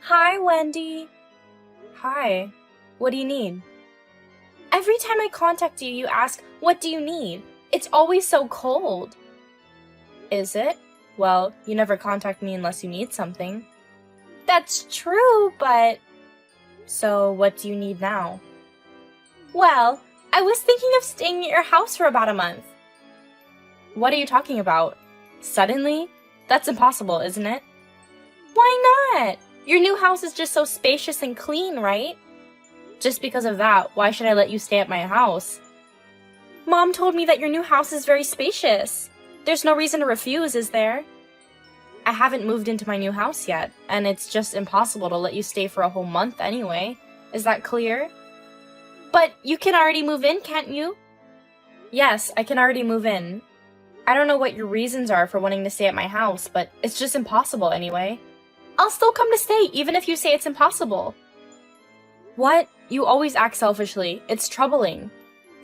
Hi, Wendy. Hi. What do you need? Every time I contact you, you ask, what do you need? It's always so cold. Is it? Well, you never contact me unless you need something. That's true, but... So, what do you need now? Well, I was thinking of staying at your house for about a month. What are you talking about? Suddenly? That's impossible, isn't it? Why not? Your new house is just so spacious and clean, right? Just because of that, why should I let you stay at my house? Mom told me that your new house is very spacious. There's no reason to refuse, is there? I haven't moved into my new house yet, and it's just impossible to let you stay for a whole month anyway. Is that clear? But you can already move in, can't you? Yes, I can already move in. I don't know what your reasons are for wanting to stay at my house, but it's just impossible anyway. I'll still come to stay, even if you say it's impossible. What? You always act selfishly. It's troubling.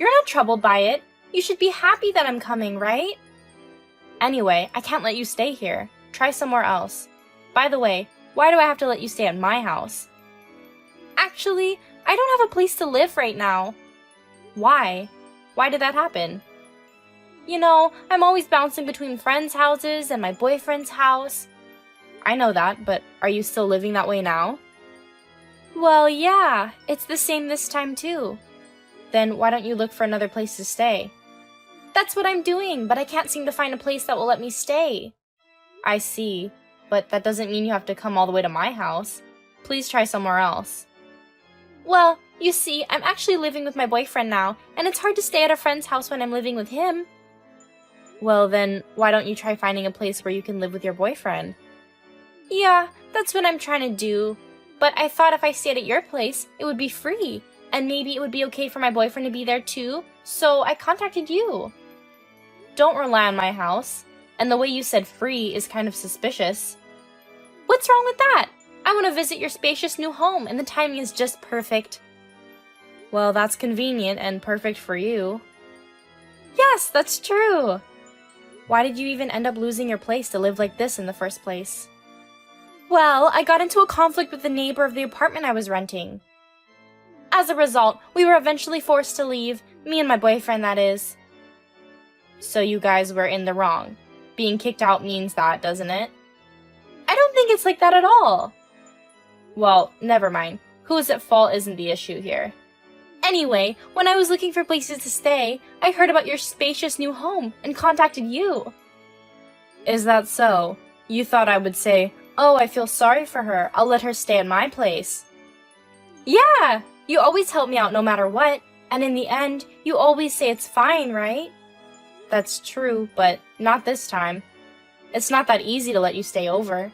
You're not troubled by it. You should be happy that I'm coming, right? Anyway, I can't let you stay here. Try somewhere else. By the way, why do I have to let you stay at my house? Actually, I don't have a place to live right now. Why? Why did that happen? You know, I'm always bouncing between friends' houses and my boyfriend's house. I know that, but are you still living that way now? Well, yeah, it's the same this time too. Then why don't you look for another place to stay? That's what I'm doing, but I can't seem to find a place that will let me stay. I see, but that doesn't mean you have to come all the way to my house. Please try somewhere else. Well, you see, I'm actually living with my boyfriend now, and it's hard to stay at a friend's house when I'm living with him. Well then, why don't you try finding a place where you can live with your boyfriend? Yeah, that's what I'm trying to do. But I thought if I stayed at your place, it would be free, and maybe it would be okay for my boyfriend to be there too, so I contacted you. Don't rely on my house, and the way you said free is kind of suspicious. What's wrong with that? I want to visit your spacious new home, and the timing is just perfect. Well, that's convenient and perfect for you. Yes, that's true. Why did you even end up losing your place to live like this in the first place? Well, I got into a conflict with the neighbor of the apartment I was renting. As a result, we were eventually forced to leave, me and my boyfriend, that is. So you guys were in the wrong. Being kicked out means that, doesn't it? I don't think it's like that at all. Well, never mind. Who's at fault isn't the issue here. Anyway, when I was looking for places to stay, I heard about your spacious new home and contacted you. Is that so? You thought I would say, oh, I feel sorry for her. I'll let her stay at my place. Yeah, you always help me out no matter what, and in the end, you always say it's fine, right? That's true, but not this time. It's not that easy to let you stay over.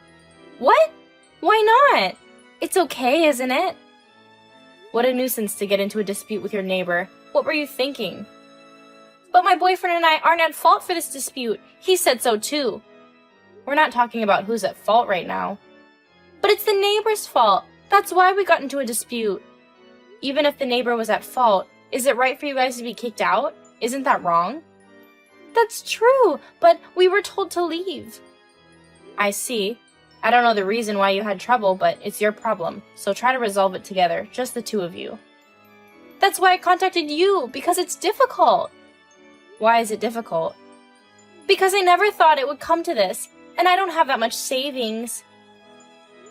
What? Why not? It's okay, isn't it? What a nuisance to get into a dispute with your neighbor. What were you thinking? But my boyfriend and I aren't at fault for this dispute. He said so too. We're not talking about who's at fault right now. But it's the neighbor's fault. That's why we got into a dispute. Even if the neighbor was at fault, is it right for you guys to be kicked out? Isn't that wrong? That's true, but we were told to leave. I see. I don't know the reason why you had trouble, but it's your problem, so try to resolve it together, just the two of you. That's why I contacted you, because it's difficult. Why is it difficult? Because I never thought it would come to this, and I don't have that much savings.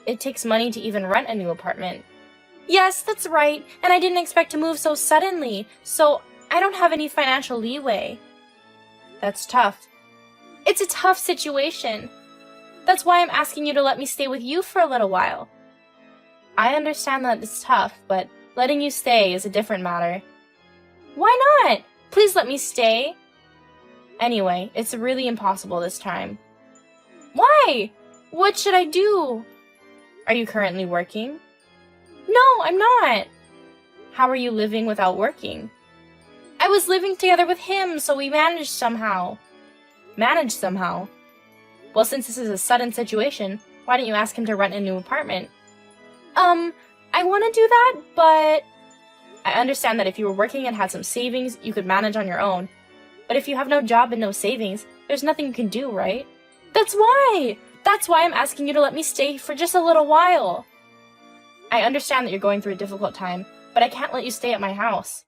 It takes money to even rent a new apartment. Yes, that's right, and I didn't expect to move so suddenly, so I don't have any financial leeway. That's tough. It's a tough situation. That's why I'm asking you to let me stay with you for a little while. I understand that it's tough, but letting you stay is a different matter. Why not? Please let me stay. Anyway, it's really impossible this time. Why? What should I do? Are you currently working? No, I'm not. How are you living without working? I was living together with him, so we managed somehow. Managed somehow? Well, since this is a sudden situation, why don't you ask him to rent a new apartment? I want to do that, but... I understand that if you were working and had some savings, you could manage on your own. But if you have no job and no savings, there's nothing you can do, right? That's why I'm asking you to let me stay for just a little while. I understand that you're going through a difficult time, but I can't let you stay at my house.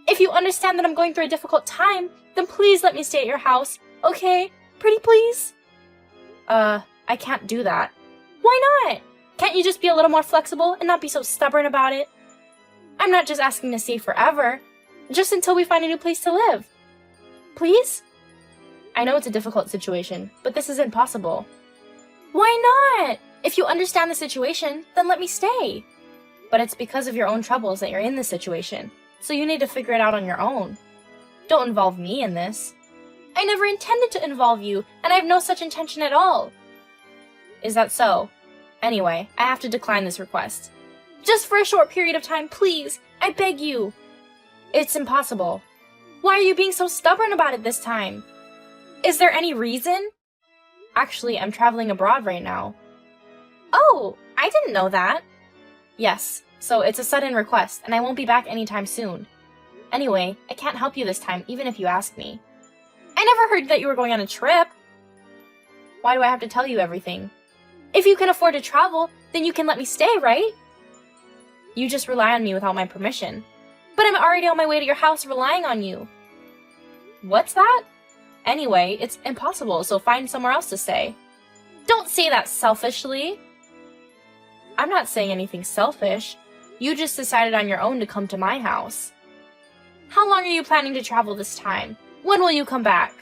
If you understand that I'm going through a difficult time, then please let me stay at your house, okay? Pretty please? I can't do that. Why not? Can't you just be a little more flexible and not be so stubborn about it? I'm not just asking to stay forever, just until we find a new place to live. Please? I know it's a difficult situation, but this isn't possible. Why not? If you understand the situation, then let me stay. But it's because of your own troubles that you're in this situation, so you need to figure it out on your own. Don't involve me in this. I never intended to involve you, and I have no such intention at all. Is that so? Anyway, I have to decline this request. Just for a short period of time, please. I beg you. It's impossible. Why are you being so stubborn about it this time? Is there any reason? Actually, I'm traveling abroad right now. Oh, I didn't know that. Yes, so it's a sudden request, and I won't be back anytime soon. Anyway, I can't help you this time, even if you ask me. I never heard that you were going on a trip. Why do I have to tell you everything? If you can afford to travel, then you can let me stay, right? You just rely on me without my permission. But I'm already on my way to your house relying on you. What's that? Anyway, it's impossible, so find somewhere else to stay. Don't say that selfishly. I'm not saying anything selfish. You just decided on your own to come to my house. How long are you planning to travel this time? When will you come back?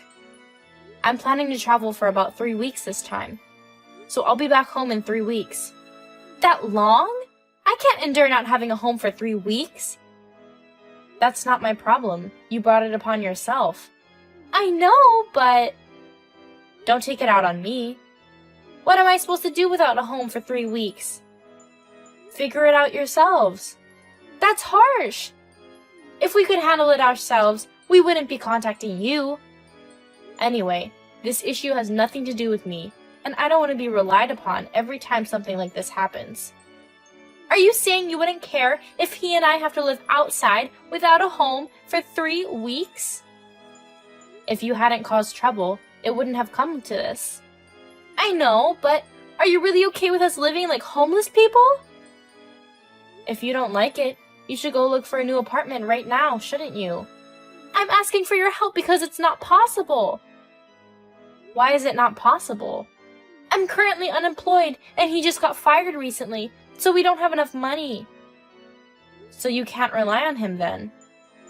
I'm planning to travel for about 3 weeks this time. So I'll be back home in 3 weeks. That long? I can't endure not having a home for 3 weeks. That's not my problem. You brought it upon yourself. I know, but... Don't take it out on me. What am I supposed to do without a home for 3 weeks? Figure it out yourselves. That's harsh. If we could handle it ourselves, we wouldn't be contacting you. Anyway, this issue has nothing to do with me, and I don't want to be relied upon every time something like this happens. Are you saying you wouldn't care if he and I have to live outside without a home for 3 weeks? If you hadn't caused trouble, it wouldn't have come to this. I know, but are you really okay with us living like homeless people? If you don't like it, you should go look for a new apartment right now, shouldn't you? I'm asking for your help because it's not possible. Why is it not possible? I'm currently unemployed, and he just got fired recently, so we don't have enough money. So you can't rely on him then?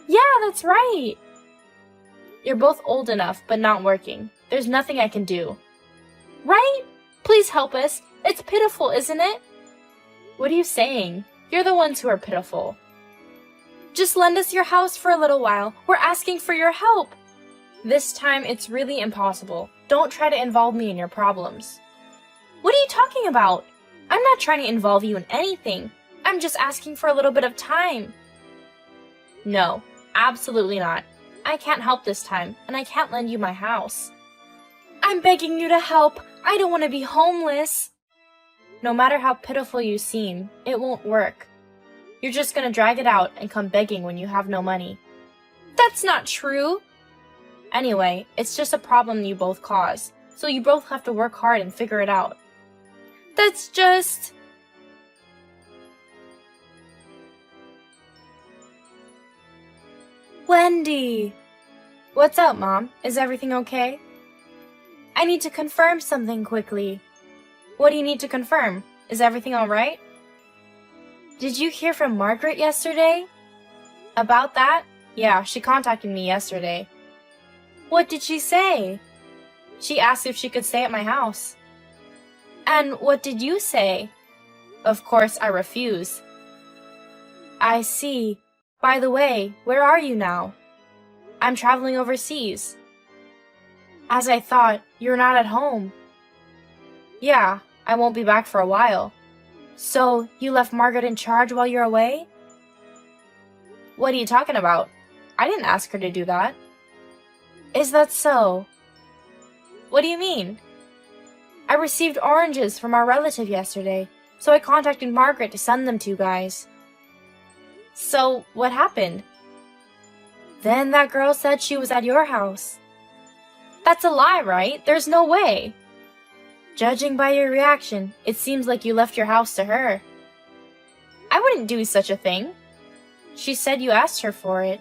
Yeah, that's right. You're both old enough, but not working. There's nothing I can do. Right? Please help us. It's pitiful, isn't it? What are you saying? You're the ones who are pitiful. Just lend us your house for a little while. We're asking for your help. This time, it's really impossible. Don't try to involve me in your problems. What are you talking about? I'm not trying to involve you in anything. I'm just asking for a little bit of time. No, absolutely not. I can't help this time, and I can't lend you my house. I'm begging you to help. I don't want to be homeless. No matter how pitiful you seem, it won't work. You're just gonna drag it out and come begging when you have no money. That's not true. Anyway, it's just a problem you both caused, so you both have to work hard and figure it out. That's just... Wendy! What's up, Mom? Is everything okay? I need to confirm something quickly. What do you need to confirm? Is everything alright? Did you hear from Margaret yesterday? About that? Yeah, she contacted me yesterday. What did she say? She asked if she could stay at my house. And what did you say? Of course, I refused. I see. By the way, where are you now? I'm traveling overseas. As I thought, you're not at home. Yeah, I won't be back for a while. So, you left Margaret in charge while you're away? What are you talking about? I didn't ask her to do that. Is that so? What do you mean? I received oranges from our relative yesterday, so I contacted Margaret to send them to you guys. So, what happened? Then that girl said she was at your house. That's a lie, right? There's no way. Judging by your reaction, it seems like you left your house to her. I wouldn't do such a thing. She said you asked her for it.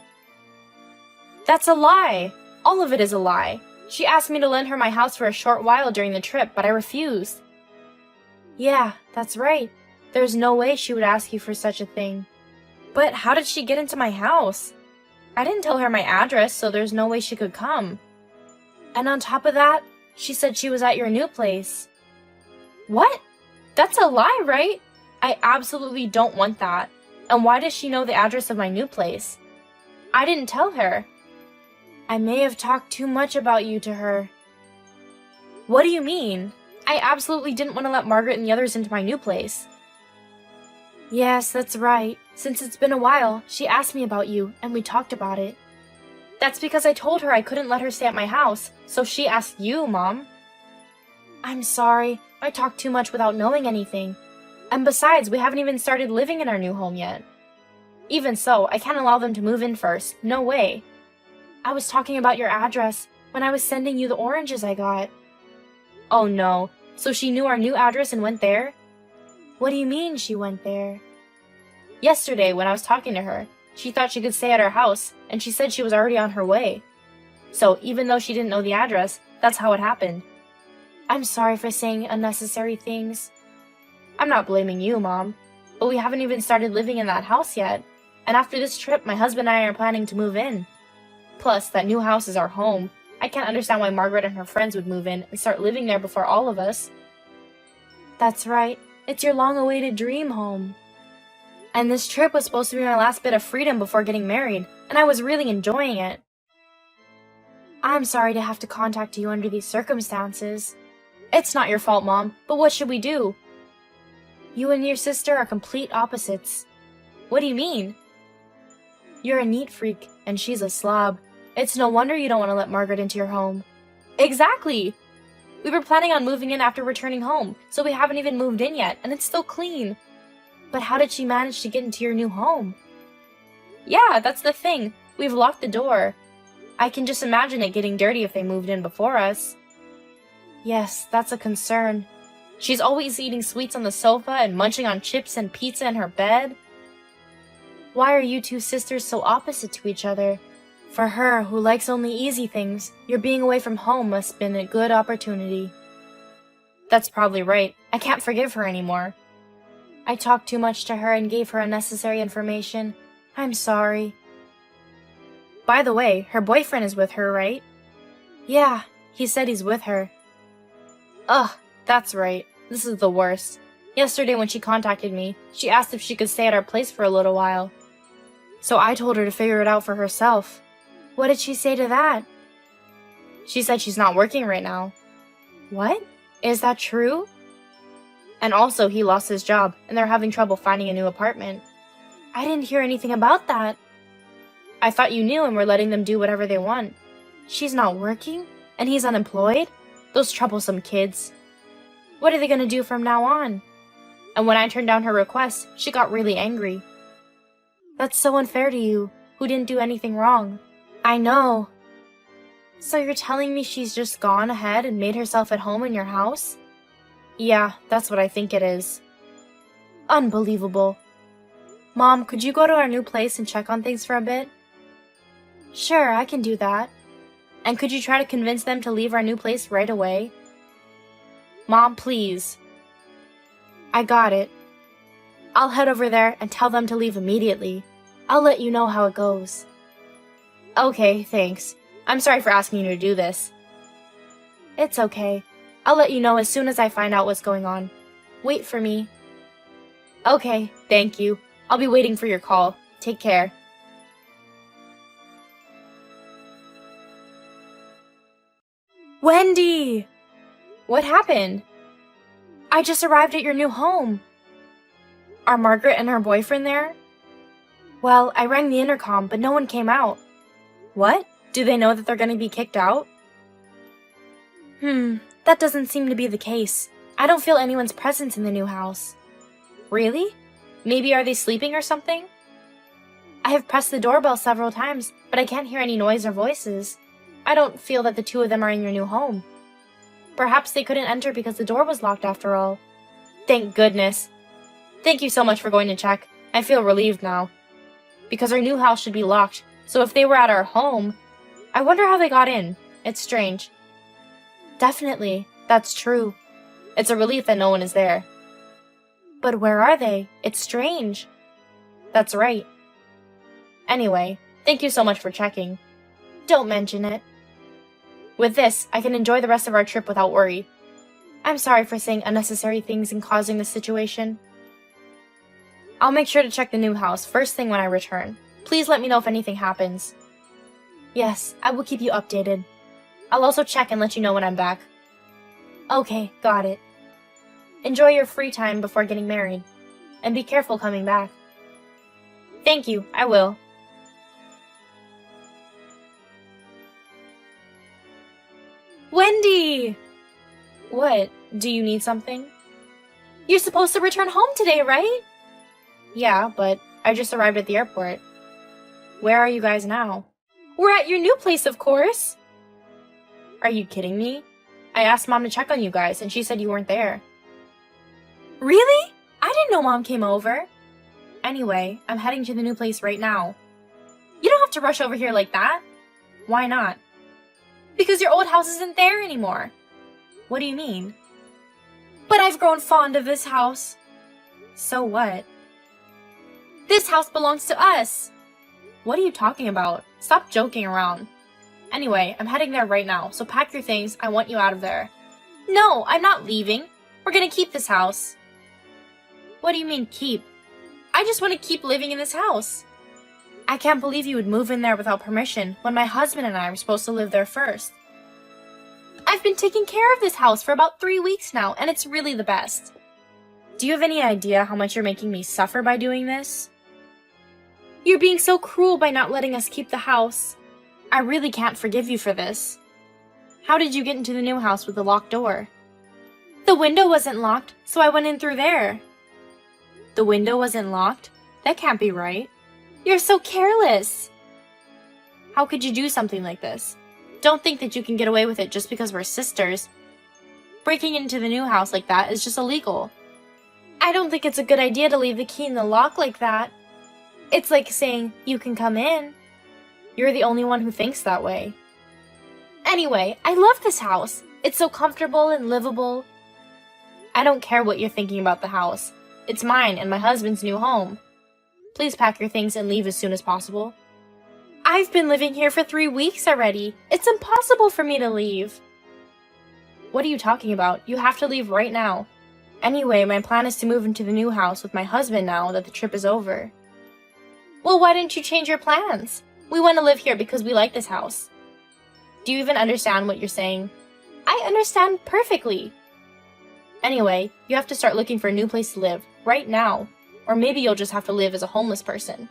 That's a lie. All of it is a lie. She asked me to lend her my house for a short while during the trip, but I refused. Yeah, that's right. There's no way she would ask you for such a thing. But how did she get into my house? I didn't tell her my address, so there's no way she could come. And on top of that, she said she was at your new place. What? That's a lie, right? I absolutely don't want that. And why does she know the address of my new place? I didn't tell her. I may have talked too much about you to her. What do you mean? I absolutely didn't want to let Margaret and the others into my new place. Yes, that's right. Since it's been a while, she asked me about you, and we talked about it. That's because I told her I couldn't let her stay at my house, so she asked you, Mom. I'm sorry. I talked too much without knowing anything. And besides, we haven't even started living in our new home yet. Even so, I can't allow them to move in first. No way. I was talking about your address when I was sending you the oranges I got. Oh no. So she knew our new address and went there? What do you mean she went there? Yesterday, when I was talking to her, she thought she could stay at our house, and she said she was already on her way. So, even though she didn't know the address, that's how it happened. I'm sorry for saying unnecessary things. I'm not blaming you, Mom, but we haven't even started living in that house yet, and after this trip, my husband and I are planning to move in. Plus, that new house is our home. I can't understand why Margaret and her friends would move in and start living there before all of us. That's right. It's your long-awaited dream home. And this trip was supposed to be my last bit of freedom before getting married, and I was really enjoying it. I'm sorry to have to contact you under these circumstances. It's not your fault, Mom, but what should we do? You and your sister are complete opposites. What do you mean? You're a neat freak, and she's a slob. It's no wonder you don't want to let Margaret into your home. Exactly! We were planning on moving in after returning home, so we haven't even moved in yet, and it's still clean. But how did she manage to get into your new home? Yeah, that's the thing. We've locked the door. I can just imagine it getting dirty if they moved in before us. Yes, that's a concern. She's always eating sweets on the sofa and munching on chips and pizza in her bed. Why are you two sisters so opposite to each other? For her, who likes only easy things, your being away from home must have been a good opportunity. That's probably right. I can't forgive her anymore. I talked too much to her and gave her unnecessary information. I'm sorry. By the way, her boyfriend is with her, right? Yeah, he said he's with her. Ugh, that's right. This is the worst. Yesterday when she contacted me, she asked if she could stay at our place for a little while. So I told her to figure it out for herself. What did she say to that? She said she's not working right now. What? Is that true? And also, he lost his job, and they're having trouble finding a new apartment. I didn't hear anything about that. I thought you knew and were letting them do whatever they want. She's not working? And he's unemployed? Those troublesome kids. What are they going to do from now on? And when I turned down her request, she got really angry. That's so unfair to you, who didn't do anything wrong. I know. So you're telling me she's just gone ahead and made herself at home in your house? Yeah, that's what I think it is. Unbelievable. Mom, could you go to our new place and check on things for a bit? Sure, I can do that. And could you try to convince them to leave our new place right away? Mom, please. I got it. I'll head over there and tell them to leave immediately. I'll let you know how it goes. Okay, thanks. I'm sorry for asking you to do this. It's okay. I'll let you know as soon as I find out what's going on. Wait for me. Okay, thank you. I'll be waiting for your call. Take care. Wendy! What happened? I just arrived at your new home. Are Margaret and her boyfriend there? Well, I rang the intercom, but no one came out. What? Do they know that they're going to be kicked out? That doesn't seem to be the case. I don't feel anyone's presence in the new house. Really? Maybe are they sleeping or something? I have pressed the doorbell several times, but I can't hear any noise or voices. I don't feel that the two of them are in your new home. Perhaps they couldn't enter because the door was locked after all. Thank goodness. Thank you so much for going to check. I feel relieved now. Because our new house should be locked, so if they were at our home, I wonder how they got in. It's strange. Definitely, that's true. It's a relief that no one is there. But where are they? It's strange. That's right. Anyway, thank you so much for checking. Don't mention it. With this, I can enjoy the rest of our trip without worry. I'm sorry for saying unnecessary things and causing this situation. I'll make sure to check the new house first thing when I return. Please let me know if anything happens. Yes, I will keep you updated. I'll also check and let you know when I'm back. Okay, got it. Enjoy your free time before getting married. And be careful coming back. Thank you, I will. Wendy! What? Do you need something? You're supposed to return home today, right? Yeah, but I just arrived at the airport. Where are you guys now? We're at your new place, of course. Are you kidding me? I asked Mom to check on you guys, and she said you weren't there. Really? I didn't know Mom came over. Anyway, I'm heading to the new place right now. You don't have to rush over here like that. Why not? Because your old house isn't there anymore. What do you mean? But I've grown fond of this house. So what? This house belongs to us. What are you talking about? Stop joking around. Anyway, I'm heading there right now, so pack your things. I want you out of there. No, I'm not leaving. We're gonna keep this house. What do you mean keep? I just want to keep living in this house. I can't believe you would move in there without permission when my husband and I were supposed to live there first. I've been taking care of this house for about 3 weeks now, and it's really the best. Do you have any idea how much you're making me suffer by doing this? You're being so cruel by not letting us keep the house. I really can't forgive you for this. How did you get into the new house with the locked door? The window wasn't locked, so I went in through there. The window wasn't locked? That can't be right. You're so careless. How could you do something like this? Don't think that you can get away with it just because we're sisters. Breaking into the new house like that is just illegal. I don't think it's a good idea to leave the key in the lock like that. It's like saying, you can come in. You're the only one who thinks that way. Anyway, I love this house. It's so comfortable and livable. I don't care what you're thinking about the house. It's mine and my husband's new home. Please pack your things and leave as soon as possible. I've been living here for 3 weeks already. It's impossible for me to leave. What are you talking about? You have to leave right now. Anyway, my plan is to move into the new house with my husband now that the trip is over. Well, why didn't you change your plans? We want to live here because we like this house. Do you even understand what you're saying? I understand perfectly. Anyway, you have to start looking for a new place to live, right now. Or maybe you'll just have to live as a homeless person.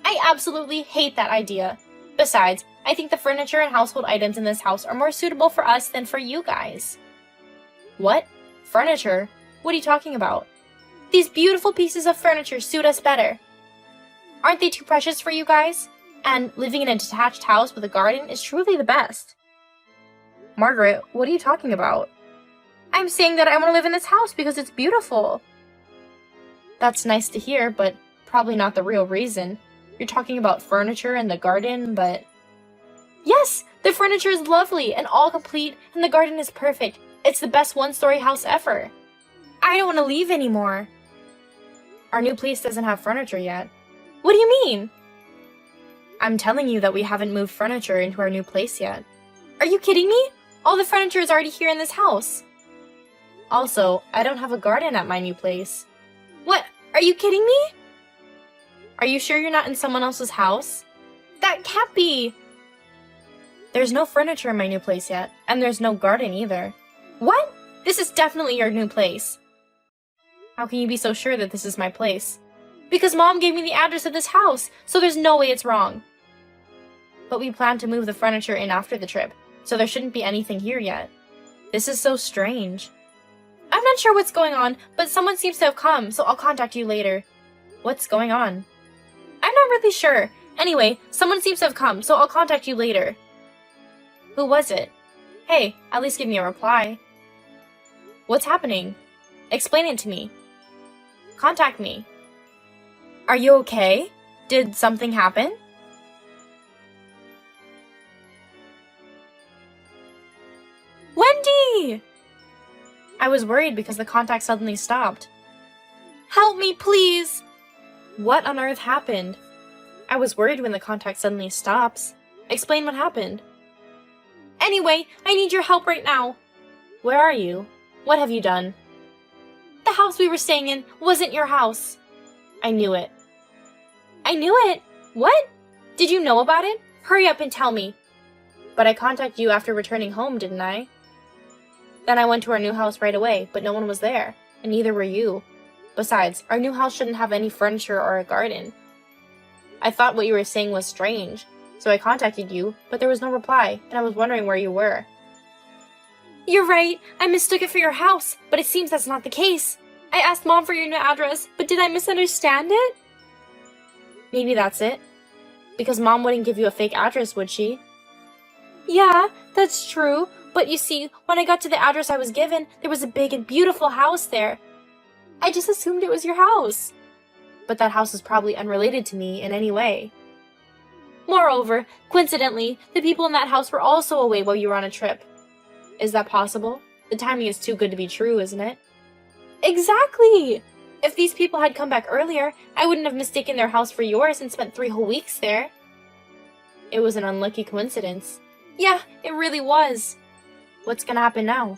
I absolutely hate that idea. Besides, I think the furniture and household items in this house are more suitable for us than for you guys. What? Furniture? What are you talking about? These beautiful pieces of furniture suit us better. Aren't they too precious for you guys? And living in a detached house with a garden is truly the best. Margaret, what are you talking about? I'm saying that I want to live in this house because it's beautiful. That's nice to hear, but probably not the real reason. You're talking about furniture and the garden, but... Yes, the furniture is lovely and all complete, and the garden is perfect. It's the best one-story house ever. I don't want to leave anymore. Our new place doesn't have furniture yet. What do you mean? I'm telling you that we haven't moved furniture into our new place yet. Are you kidding me? All the furniture is already here in this house. Also, I don't have a garden at my new place. What? Are you kidding me? Are you sure you're not in someone else's house? That can't be! There's no furniture in my new place yet, and there's no garden either. What? This is definitely your new place. How can you be so sure that this is my place? Because Mom gave me the address of this house, so there's no way it's wrong. But we plan to move the furniture in after the trip, so there shouldn't be anything here yet. This is so strange. I'm not sure what's going on, but someone seems to have come, so I'll contact you later. What's going on? I'm not really sure. Anyway, someone seems to have come, so I'll contact you later. Who was it? Hey, at least give me a reply. What's happening? Explain it to me. Contact me. Are you okay? Did something happen? Wendy! I was worried because the contact suddenly stopped. Help me, please! What on earth happened? I was worried when the contact suddenly stops. Explain what happened. Anyway, I need your help right now. Where are you? What have you done? The house we were staying in wasn't your house. I knew it. I knew it? What? Did you know about it? Hurry up and tell me. But I contacted you after returning home, didn't I? Then I went to our new house right away, but no one was there, and neither were you. Besides, our new house shouldn't have any furniture or a garden. I thought what you were saying was strange, so I contacted you, but there was no reply, and I was wondering where you were. You're right, I mistook it for your house, but it seems that's not the case. I asked Mom for your new address, but did I misunderstand it? Maybe that's it. Because Mom wouldn't give you a fake address, would she? Yeah, that's true, but you see, when I got to the address I was given, there was a big and beautiful house there. I just assumed it was your house. But that house is probably unrelated to me in any way. Moreover, coincidentally, the people in that house were also away while you were on a trip. Is that possible? The timing is too good to be true, isn't it? Exactly! If these people had come back earlier, I wouldn't have mistaken their house for yours and spent 3 whole weeks there. It was an unlucky coincidence. Yeah, it really was. What's gonna happen now?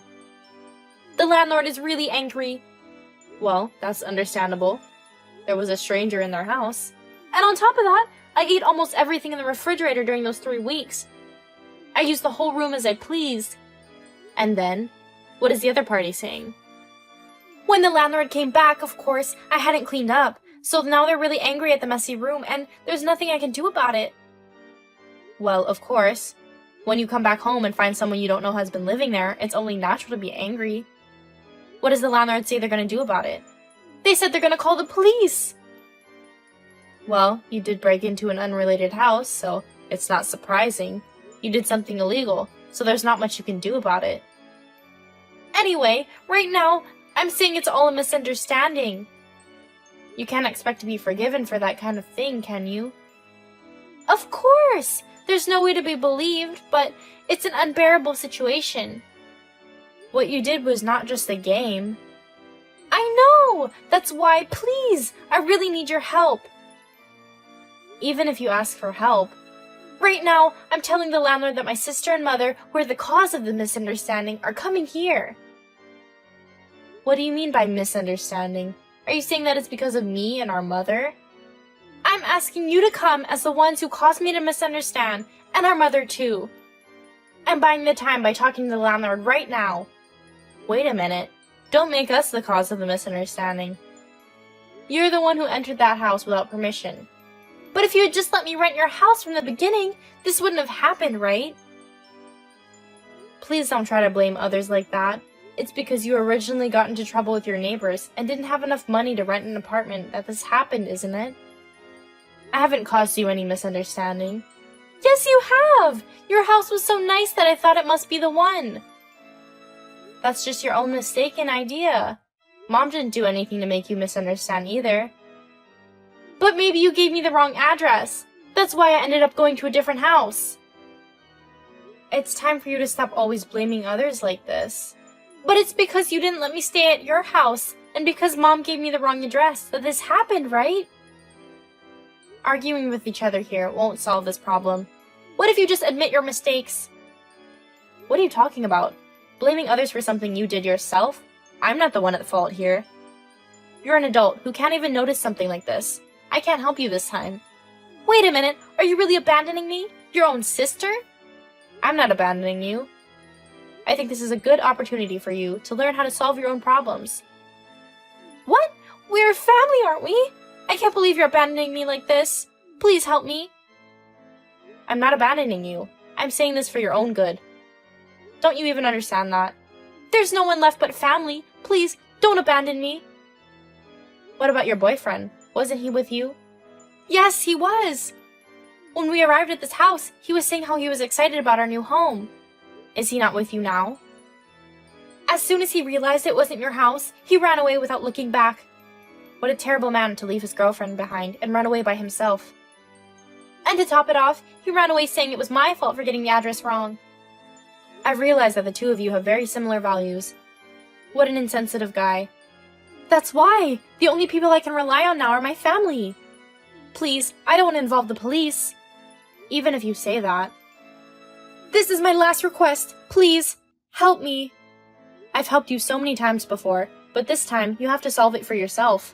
The landlord is really angry. Well, that's understandable. There was a stranger in their house. And on top of that, I ate almost everything in the refrigerator during those 3 weeks. I used the whole room as I pleased. And then, what is the other party saying? When the landlord came back, of course, I hadn't cleaned up, so now they're really angry at the messy room, and there's nothing I can do about it. Well, of course. When you come back home and find someone you don't know has been living there, it's only natural to be angry. What does the landlord say they're going to do about it? They said they're going to call the police! Well, you did break into an unrelated house, so it's not surprising. You did something illegal, so there's not much you can do about it. Anyway, right now, I'm saying it's all a misunderstanding. You can't expect to be forgiven for that kind of thing, can you? Of course! There's no way to be believed, but it's an unbearable situation. What you did was not just a game. I know! That's why, please, I really need your help. Even if you ask for help. Right now, I'm telling the landlord that my sister and mother, who are the cause of the misunderstanding, are coming here. What do you mean by misunderstanding? Are you saying that it's because of me and our mother? I'm asking you to come as the ones who caused me to misunderstand, and our mother too. I'm buying the time by talking to the landlord right now. Wait a minute. Don't make us the cause of the misunderstanding. You're the one who entered that house without permission. But if you had just let me rent your house from the beginning, this wouldn't have happened, right? Please don't try to blame others like that. It's because you originally got into trouble with your neighbors and didn't have enough money to rent an apartment that this happened, isn't it? I haven't caused you any misunderstanding. Yes, you have! Your house was so nice that I thought it must be the one. That's just your own mistaken idea. Mom didn't do anything to make you misunderstand either. But maybe you gave me the wrong address. That's why I ended up going to a different house. It's time for you to stop always blaming others like this. But it's because you didn't let me stay at your house, and because Mom gave me the wrong address, that this happened, right? Arguing with each other here won't solve this problem. What if you just admit your mistakes? What are you talking about? Blaming others for something you did yourself? I'm not the one at fault here. You're an adult who can't even notice something like this. I can't help you this time. Wait a minute, are you really abandoning me? Your own sister? I'm not abandoning you. I think this is a good opportunity for you to learn how to solve your own problems. What? We're a family, aren't we? I can't believe you're abandoning me like this. Please help me. I'm not abandoning you. I'm saying this for your own good. Don't you even understand that? There's no one left but family. Please, don't abandon me. What about your boyfriend? Wasn't he with you? Yes, he was. When we arrived at this house, he was saying how he was excited about our new home. Is he not with you now? As soon as he realized it wasn't your house, he ran away without looking back. What a terrible man to leave his girlfriend behind and run away by himself. And to top it off, he ran away saying it was my fault for getting the address wrong. I've realized that the two of you have very similar values. What an insensitive guy. That's why! The only people I can rely on now are my family. Please, I don't want to involve the police. Even if you say that. This is my last request. Please, help me. I've helped you so many times before, but this time you have to solve it for yourself.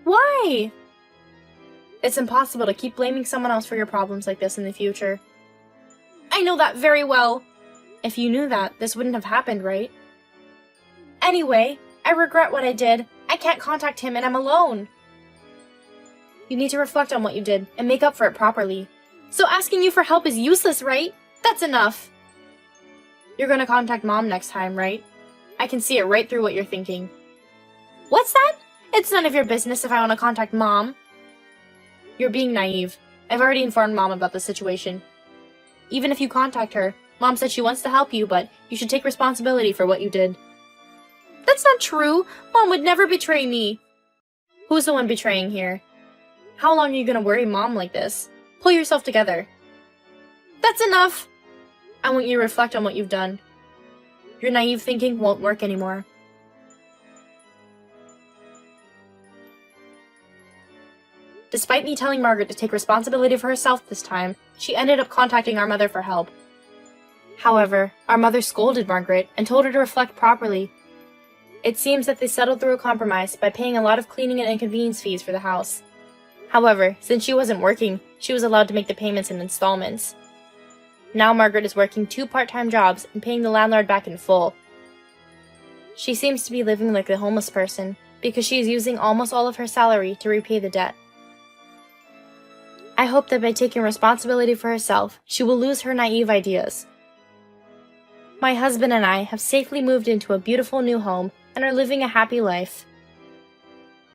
Why? It's impossible to keep blaming someone else for your problems like this in the future. I know that very well. If you knew that, this wouldn't have happened, right? Anyway, I regret what I did. I can't contact him and I'm alone. You need to reflect on what you did and make up for it properly. So asking you for help is useless, right? That's enough. You're gonna contact Mom next time, right? I can see it right through what you're thinking. What's that? It's none of your business if I want to contact Mom. You're being naive. I've already informed Mom about the situation. Even if you contact her, Mom said she wants to help you, but you should take responsibility for what you did. That's not true. Mom would never betray me. Who's the one betraying here? How long are you gonna worry Mom like this? Pull yourself together. That's enough. I want you to reflect on what you've done. Your naive thinking won't work anymore. Despite me telling Margaret to take responsibility for herself this time, she ended up contacting our mother for help. However, our mother scolded Margaret and told her to reflect properly. It seems that they settled through a compromise by paying a lot of cleaning and inconvenience fees for the house. However, since she wasn't working, she was allowed to make the payments in installments. Now Margaret is working 2 part-time jobs and paying the landlord back in full. She seems to be living like a homeless person because she is using almost all of her salary to repay the debt. I hope that by taking responsibility for herself, she will lose her naive ideas. My husband and I have safely moved into a beautiful new home and are living a happy life.